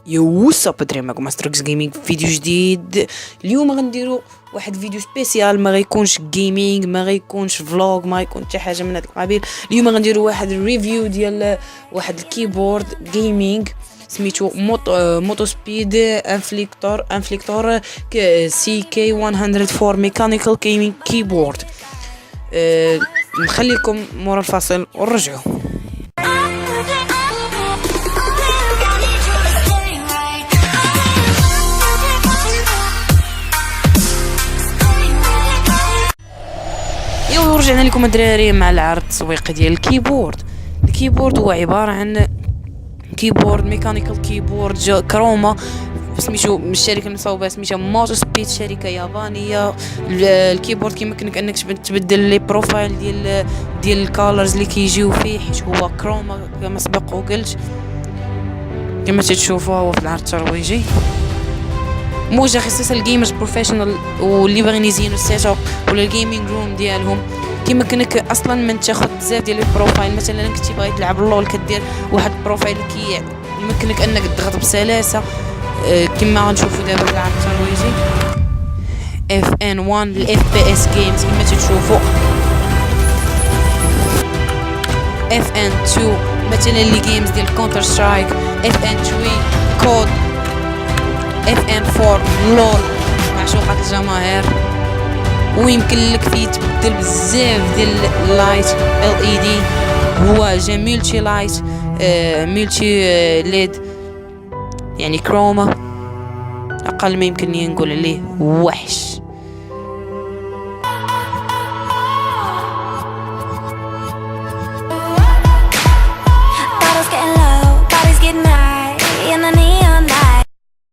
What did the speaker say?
يوسا بدري معكم ماستركس جيمنج فيديو جديد. اليوم غنديروا واحد فيديو سبيسيال، ما غيكونش جيمنج، ما غيكونش فلوج، ما غيكون حتى حاجه من هذا القبيل. اليوم غنديروا واحد ريفيو ديال واحد الكيبورد جيمنج سميتو موتو سبيد انفليكتور سي كي 104 ميكانيكال جيمنج كيبورد. نخليكم مورا الفاصل ونرجعوا. ورجعنا لكم الدراري مع العرض التسويقي ديال الكيبورد هو عباره عن كيبورد ميكانيكال كيبورد كروما سميتو من الشركه المصوبه سميتها موتو سبيد، شركه يابانيه. الكيبورد كيمكنك انك تبدل لي بروفايل ديال الكالرز اللي كيجيو فيه، حيت هو كروما كما سبق وقلت. كما تشوفوا هو في العرض الترويجي موجه خصيصا الجيمرز بروفيشنال واللي باغيين يزينوا السيت اب ولا الجيمنج روم ديالهم. كيمكنك اصلا من تاخذ بزاف ديال البروفايل، مثلا كنتي باغي تلعب لول كدير واحد البروفايل يمكنك انك تضغط بسلاسه كما غنشوفوا دابا في العرض الترويجي. FN1 الاف بي اس جيمز كما تشوفوا، FN2 مثلا لي جيمز ديال كونتر سترايك، FN3 كود، FN4 لول معشوقة الجماهير. ويمكن لك فيه تبدل بزاف ديال اللايت LED، هو جا ملتي لايت ملتي ليد يعني كروما، اقل ما يمكن نقول عليه وحش. Bottles getting low, bodies getting high in the